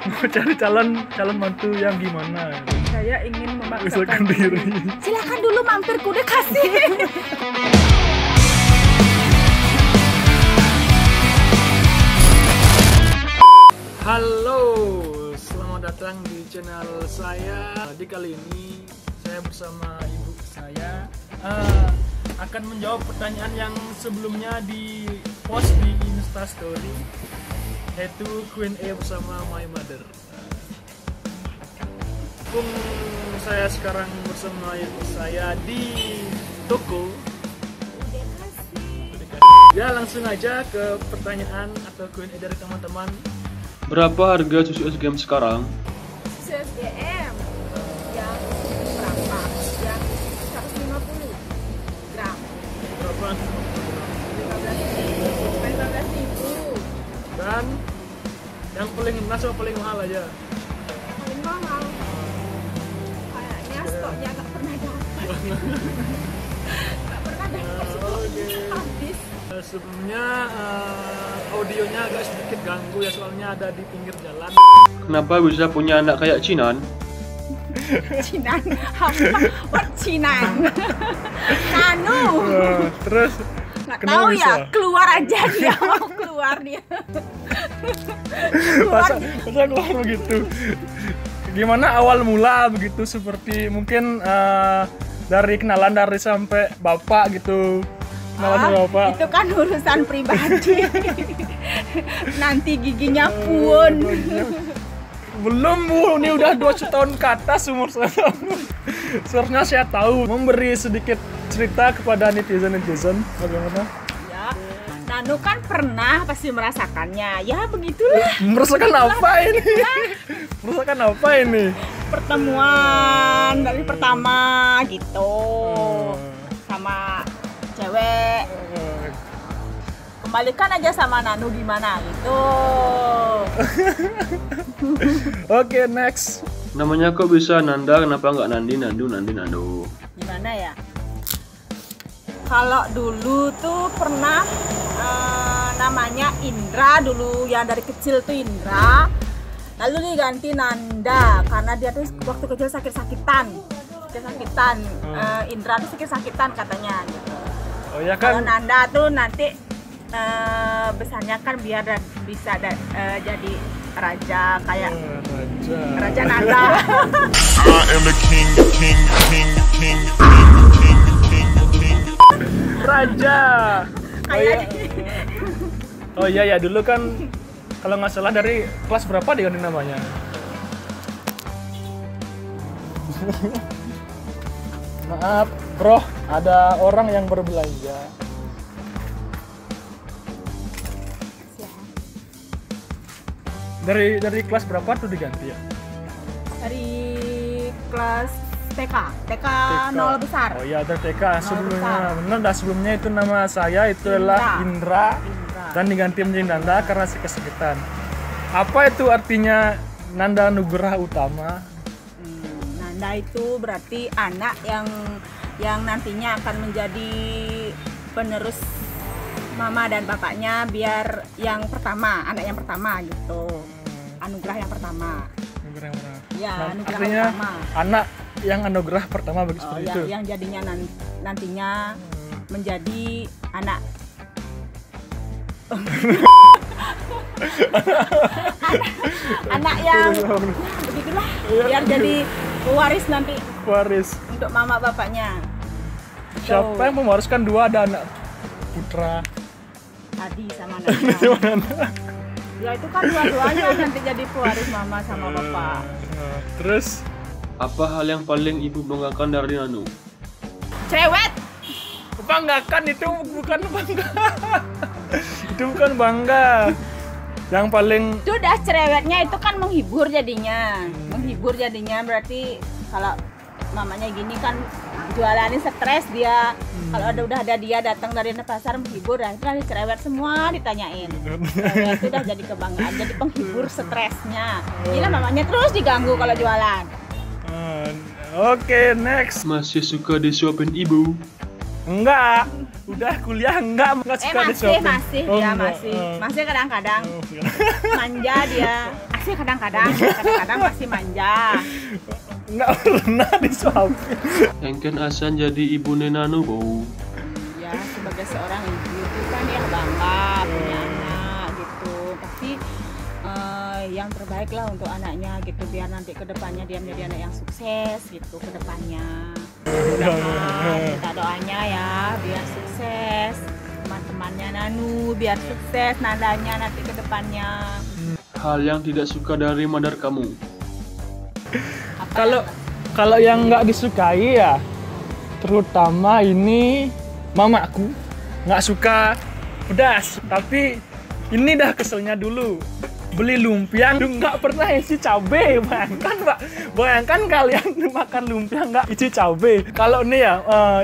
Mau cari calon mantu yang gimana? Saya ingin memaksakan diri. Silakan dulu mampir, kuda kasih. Halo, selamat datang di channel saya. Di kali ini saya bersama ibu saya akan menjawab pertanyaan yang sebelumnya di post di Instastory, yaitu Q&A bersama my mother. Saya sekarang bersama ibu saya di toko. Ya, langsung aja ke pertanyaan atau Q&A dari teman-teman. Berapa harga susu es game sekarang? Susu SGM yang berapa? Yang 150 gram. Berapa? 15.000. Dan yang paling enak atau paling mahal aja? Paling mahal. Kayaknya stoknya nggak pernah dapat. Nggak pernah dapat stoknya habis. Sebelumnya audionya agak sedikit ganggu ya, soalnya ada di pinggir jalan. Kenapa bisa punya anak kayak Cinan? Cinan apa? What Cinan? Nanu. Terus Nggak kenapa tahu bisa? ya, keluar aja dia. Mau keluar dia. Keluar. Masa keluar begitu? Gimana awal mula begitu, seperti mungkin dari kenalan dari sampai bapak gitu. Kenalan sama bapak. Itu kan urusan pribadi. Nanti giginya pun. Belum Bu, ini udah 2 tahun ke atas umur saya. Seharusnya saya tahu. Memberi sedikit cerita kepada netizen bagaimana? Ya, Nanu kan pernah pasti merasakannya. Ya begitulah. Merasakan apa ini? Merasakan apa ini? Pertemuan dari pertama gitu sama cewek. Kembalikan aja sama Nanu gimana gitu. Oke, next. Namanya kok bisa Nanda, kenapa nggak Nandi, Nandu? Gimana ya? Kalau dulu tuh pernah namanya Indra dulu, yang dari kecil tuh Indra. Lalu diganti Nanda karena dia tuh waktu kecil sakit-sakitan. Indra tuh sakit-sakitan katanya gitu. Oh ya Kalau kan. Nanda tuh nanti besarnya kan biar bisa jadi raja kayak Raja Nanda. I am the king. Raja. Kayak Oh iya ya, dulu kan kalau nggak salah dari kelas berapa diganti namanya? Maaf, bro, ada orang yang berbelanja. Dari kelas berapa tuh diganti ya? dari kelas TK 0 besar. Oh iya, ada TK sebelumnya. besar. Bener dah, sebelumnya itu nama saya itu adalah Indra. Dan diganti menjadi Nanda karena kesakitan. Apa itu artinya Nanda Nugraha Utama? Nanda itu berarti anak yang nantinya akan menjadi penerus mama dan bapaknya, biar yang pertama, anak yang pertama gitu. Anugerah yang pertama. Ya, Nah, anugerah artinya pertama. anak yang anugerah pertama bagi seperti itu. Yang jadinya nantinya menjadi anak anak yang begitulah, biar jadi pewaris nanti Waris. untuk mama bapaknya. Siapa yang mewariskan dua, ada anak putra? Adi sama Nanda. Ya itu kan dua-duanya nanti jadi pewaris mama sama bapak. Terus Apa hal yang paling ibu banggakan dari Nanu? Cerewet. banggakan itu bukan bangga. Itu bukan bangga. Yang paling Itu udah cerewetnya itu kan menghibur jadinya. Menghibur jadinya berarti kalau mamanya gini kan jualannya stres dia. Kalau udah ada dia datang dari pasar menghibur, nah itu nanti cerewet semua ditanyain. Cerewet itu udah jadi kebanggaan, jadi penghibur stresnya. Gila mamanya terus diganggu kalau jualan. Oke, next. Masih suka disuapin ibu? Enggak. Udah kuliah enggak suka disuapin. Masih Oh, dia enggak. masih kadang-kadang manja dia, Masih kadang-kadang masih manja. Nggak pernah disuapin. Engken asan jadi ibu Nanu bau. Ya sebagai seorang ibu itu kan ya bangga punya anak gitu. Tapi yang terbaik lah untuk anaknya gitu, biar nanti kedepannya dia menjadi anak yang sukses gitu kedepannya. Kita doanya ya biar sukses, teman-temannya Nanu biar sukses, Nandanya nanti kedepannya. Hal yang tidak suka dari Mandar kamu. Kalau yang nggak disukai ya, terutama ini mamaku nggak suka pedas. Tapi ini dah keselnya dulu. Beli lumpia nggak pernah isi cabe, bayangkan kalian makan lumpia nggak isi cabe. Kalau nih ya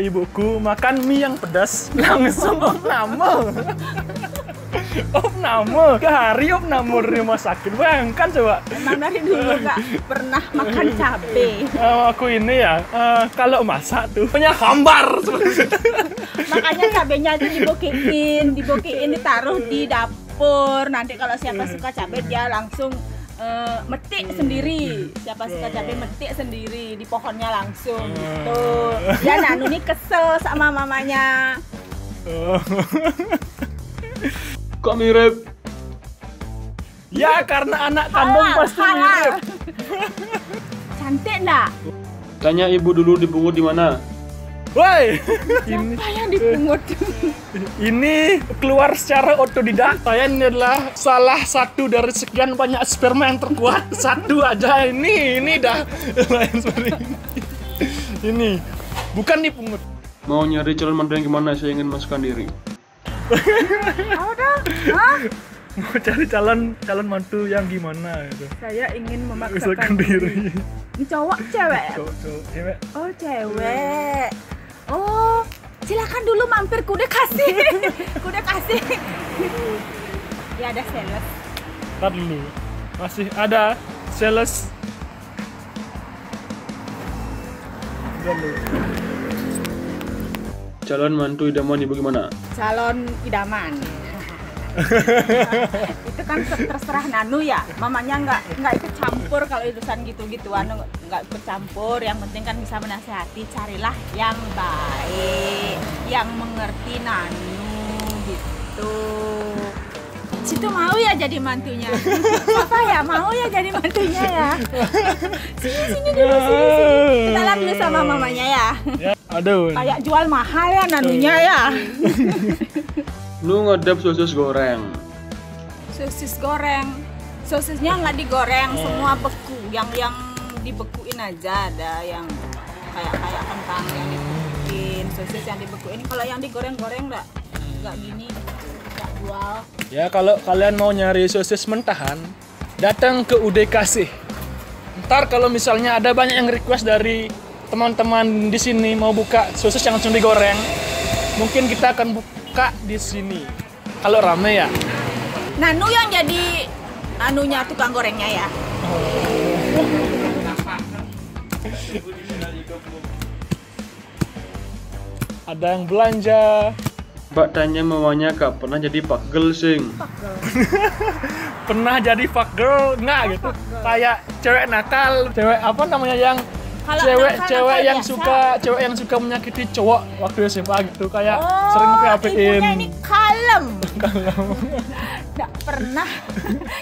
ibuku makan mie yang pedas langsung opname hari opname di rumah sakit, bayangkan coba. Emang dari dulu nggak pernah makan cabe. Aku ini ya kalau masak tuh punya hambar. Makanya cabenya itu dibokiin ditaruh di dapur. Nanti kalau siapa suka cabai dia langsung metik sendiri. Siapa suka cabai metik sendiri di pohonnya langsung gitu. Ya Nanu ini kesel sama mamanya. Kok mirip? Ya karena anak kandung pasti mirip. Cantik enggak? Tanya ibu dulu dipungut di mana? Woi, Siapa yang dipungut? ini keluar secara otodidak. Saya ini adalah salah satu dari sekian banyak sperma yang terkuat. Satu aja ini dah lain seperti ini. Ini bukan dipungut. Mau nyari calon mantu yang gimana? Saya ingin masukkan diri. Mau cari calon mantu yang gimana gitu. Saya ingin Masukkan diri. Ini cowok cewek? Cowok, cewek. Oh cewek. Oh silakan dulu mampir, kuda kasih. Ya ada sales. Ntar dulu. Masih ada sales. Dulu. Calon mantu idaman ibu gimana? Calon idaman. Itu kan terserah Nanu ya, mamanya nggak ikut campur kalau urusan gitu-gituan, nggak ikut campur. Yang penting kan bisa menasihati, carilah yang baik, yang mengerti Nanu gitu. Situ mau ya jadi mantunya? Apa ya mau ya jadi mantunya ya? Sini dulu sini. Kita lihat dulu sama mamanya ya. Aduh. Kayak jual mahal ya Nanunya ya. Lu ngedap sosis goreng. Sosis goreng, sosisnya nggak digoreng, semua beku. Yang dibekuin aja, ada yang kayak kentang yang dibekuin, sosis yang dibekuin. Kalau yang digoreng-goreng nggak gini, nggak jual. Ya kalau kalian mau nyari sosis mentahan, datang ke UDKC. Ntar kalau misalnya ada banyak yang request dari teman-teman di sini mau buka sosis yang langsung digoreng, mungkin kita akan buka di sini. Kalau rame ya. Nanu yang jadi anunya tukang gorengnya ya. Ada yang belanja. Mbak tanya mamanya kak pernah jadi pagel sing. Pernah jadi fuck girl nggak gitu? Kayak cewek nakal, cewek apa namanya yang Kalau cewek nakal yang biasa. suka menyakiti cowok waktu SMA gitu, kayak sering PHP-in. Ibunya ini kalem. Nggak pernah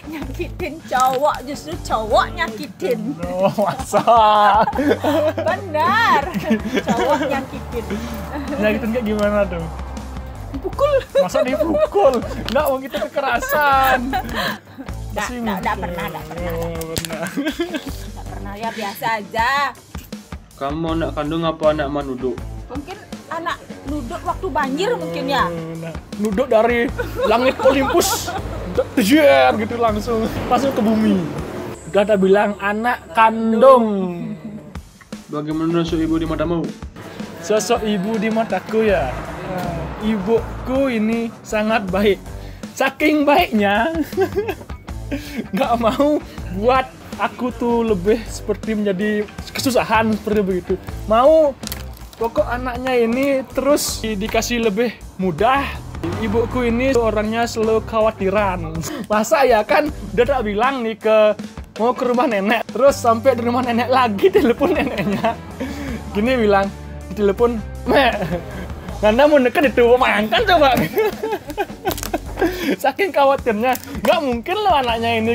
nyakitin cowok, justru cowok nyakitin. Oh, masa? Benar, cowok nyakitin. Nyakitin kayak gimana tuh? Pukul. Masa dipukul? Nggak mau gitu kekerasan. Nggak pernah. Nggak pernah ya, biasa aja. Hmm. Kamu anak kandung apa anak manuduk? Mungkin anak nuduk waktu banjir mungkin ya. Nah, nuduk dari langit Olympus, jejer gitu langsung masuk ke bumi. Udah tak bilang anak kandung. Bagaimana sosok ibu di matamu? Sosok ibu di mataku ya, ibuku ini sangat baik. Saking baiknya, nggak mau buat aku tuh lebih seperti menjadi kesusahan seperti begitu. Mau pokok anaknya ini terus dikasih lebih mudah, Ibuku ini orangnya selalu khawatiran. Masa ya kan udah tak bilang nih mau ke rumah nenek, terus sampai di rumah nenek lagi telepon neneknya. Gini bilang, telepon, "Mek, Nanda mau deket itu, makan coba." Saking khawatirnya, nggak mungkin loh anaknya ini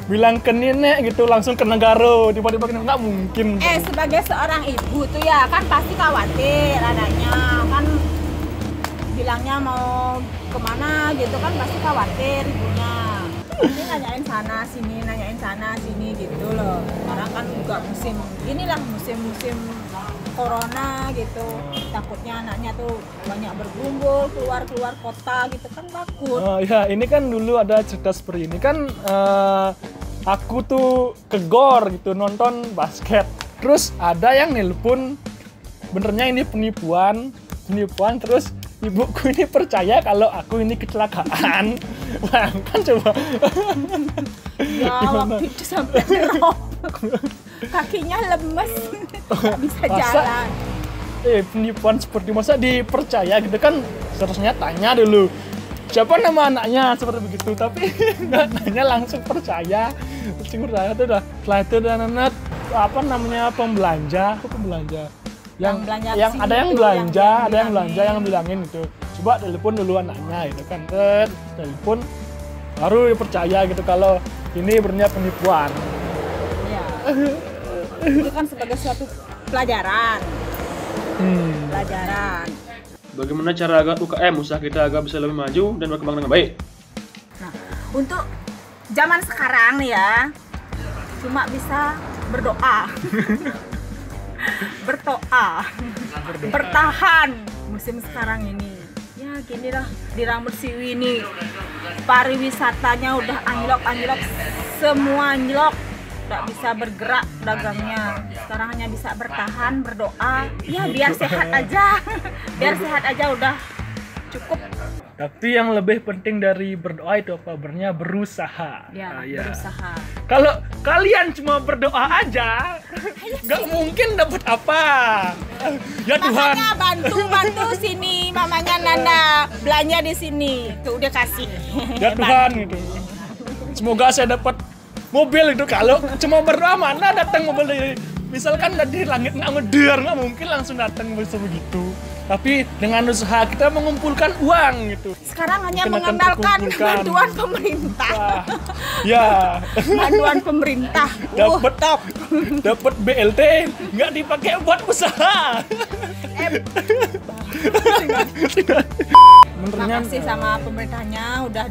bilang ke nenek gitu langsung ke negara, tiba-tiba nggak mungkin. Sebagai seorang ibu tuh ya kan pasti khawatir anaknya kan bilangnya mau kemana gitu kan pasti khawatir ibunya. Ini nanyain sana sini gitu loh. Sekarang kan juga musim corona gitu. Takutnya anaknya tuh banyak bergerumbul keluar kota gitu kan takut. Oh ya, ini kan dulu ada cerita seperti ini kan. Aku tuh ke GOR gitu nonton basket. Terus ada yang nelpon, benernya ini penipuan terus ibuku ini percaya kalau aku ini kecelakaan. Kan coba. Ya waktu itu sampai drop. Kakinya lemes, nggak bisa jalan. Penipuan seperti masa dipercaya gitu kan, seharusnya tanya dulu siapa nama anaknya seperti begitu, tapi nggak nanya langsung percaya tuh udah. Setelah itu udah apa namanya pembelanja yang ada yang belanja yang bilangin gitu, coba telepon dulu anaknya gitu kan, telepon baru percaya gitu kalau ini benernya penipuan. Ya. Itu kan sebagai suatu pelajaran. Bagaimana cara agar UKM usaha kita agar bisa lebih maju dan berkembang dengan baik? Nah, untuk zaman sekarang nih ya, cuma bisa berdoa. Bertahan musim sekarang ini. Ya gini lah, di Rambut Siwi ini pariwisatanya udah anjlok, semua anjlok. Nggak bisa bergerak dagangnya, sekarang hanya bisa bertahan, berdoa, ya biar sehat aja udah cukup. Tapi yang lebih penting dari berdoa itu apa? Berusaha. Ya, berusaha. Kalau kalian cuma berdoa aja, nggak mungkin dapat apa. Ya Tuhan. Makanya bantu sini, mamanya Nanda belanja di sini, tuh udah kasih. Ya Tuhan gitu. Semoga saya dapat mobil itu. Kalau cuma berdoa mana datang mobil dari misalkan dari langit nggak mungkin langsung datang bisa begitu. Tapi dengan usaha kita mengumpulkan uang gitu. Sekarang hanya mengandalkan bantuan pemerintah. Ya. Bantuan pemerintah. Dapat BLT nggak dipakai buat usaha. Terima kasih sama pemerintahnya udah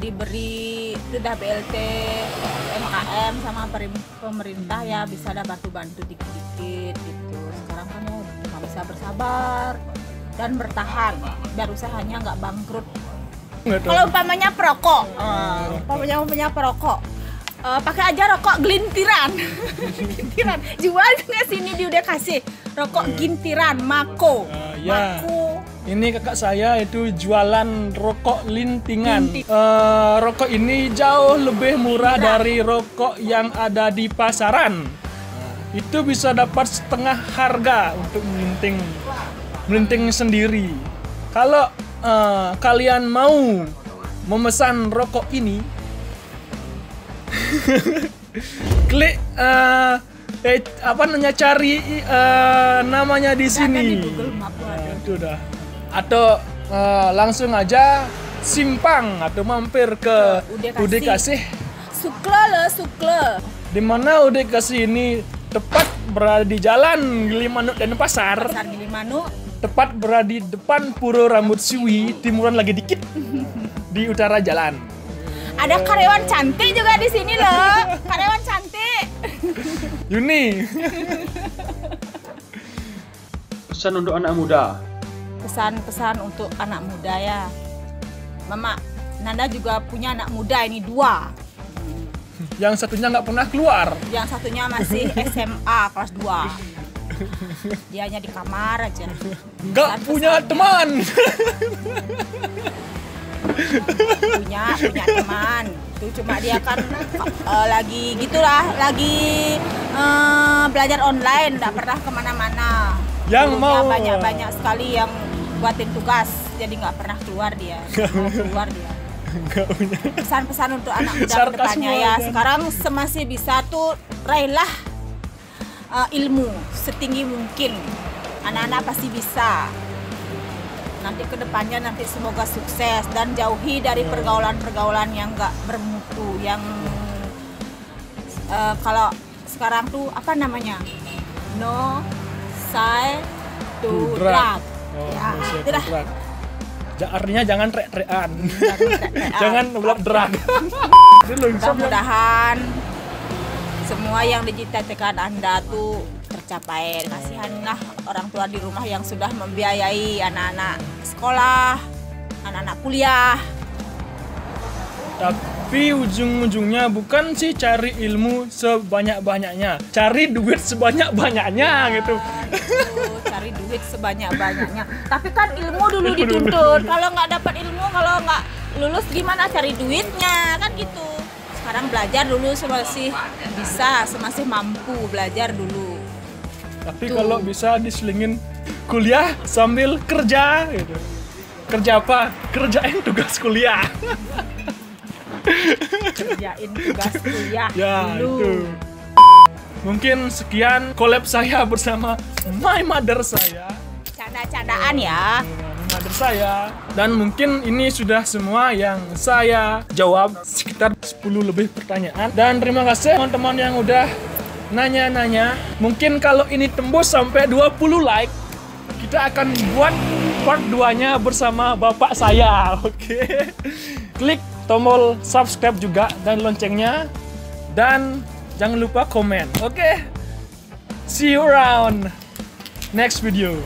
BLT, MKM sama pemerintah ya bisa ada bantu dikit-dikit gitu. Sekarang kan ya cuma bisa bersabar dan bertahan biar usahanya nggak bangkrut. Kalau umpamanya perokok, pakai aja rokok gelintiran. Jual nggak sini dia udah kasih rokok gintiran Mako. Mako. Ini kakak saya itu jualan rokok lintingan. Rokok ini jauh lebih murah dari rokok yang ada di pasaran. Itu bisa dapat setengah harga untuk melinting sendiri. Kalau kalian mau memesan rokok ini, klik cari namanya di sini. Itu udah. Atau langsung aja simpang atau mampir ke Ude Kasih. Sukle. Di mana Ude Kasih ini tepat berada di Jalan Gilimanuk dan Pasar Gilimanuk. Tepat berada di depan Pura Rambut Siwi, timuran lagi dikit di utara jalan. Ada karyawan cantik juga di sini loh. Karyawan cantik. Yuni. Pesan untuk anak muda. Pesan untuk anak muda ya. Mama, Nanda juga punya anak muda ini 2. Yang satunya nggak pernah keluar. Yang satunya masih SMA kelas 2. Dia hanya di kamar aja. Nggak punya teman. punya teman. Itu cuma dia kan lagi belajar online, nggak pernah kemana-mana. Yang mau banyak sekali yang buatin tugas. jadi nggak pernah keluar dia. Nggak punya. Pesan-pesan untuk anak muda Sarkas kedepannya semua ya. kan. Sekarang semasih bisa tuh raihlah ilmu setinggi mungkin. Anak-anak pasti bisa. Nanti kedepannya nanti semoga sukses dan jauhi dari pergaulan-pergaulan yang nggak bermutu, yang kalau sekarang tuh apa namanya, no say to drug. Oh, Ya, no itu dah. drug. Artinya jangan trek-trekan. Jangan Jangan belak drag. Mudah-mudahan semua yang dicita-citakan Anda tuh tercapai. Kasihanlah orang tua di rumah yang sudah membiayai anak-anak sekolah, anak-anak kuliah. Tapi ujung-ujungnya bukan sih cari ilmu sebanyak-banyaknya, cari duit sebanyak-banyaknya gitu. Cari duit sebanyak-banyaknya. Tapi kan ilmu dulu dituntut. Kalau nggak dapat ilmu, kalau nggak lulus gimana cari duitnya, kan gitu. Sekarang belajar dulu semasih bisa, semasih mampu belajar dulu. Tapi Tuh. kalau bisa diselingin kuliah sambil kerja gitu. Kerja apa? Kerjain tugas kuliah. Kerjain tugas kuliah Ya, dulu. itu. Mungkin sekian collab saya bersama My Mother saya. Canda-candaan ya. Mother saya. Dan mungkin ini sudah semua yang saya jawab, sekitar 10 lebih pertanyaan. Dan terima kasih teman-teman yang udah nanya-nanya. Mungkin kalau ini tembus sampai 20 like, kita akan buat part 2-nya bersama bapak saya. Oke. Klik tombol subscribe juga dan loncengnya. Dan jangan lupa komen. Oke. See you around next video.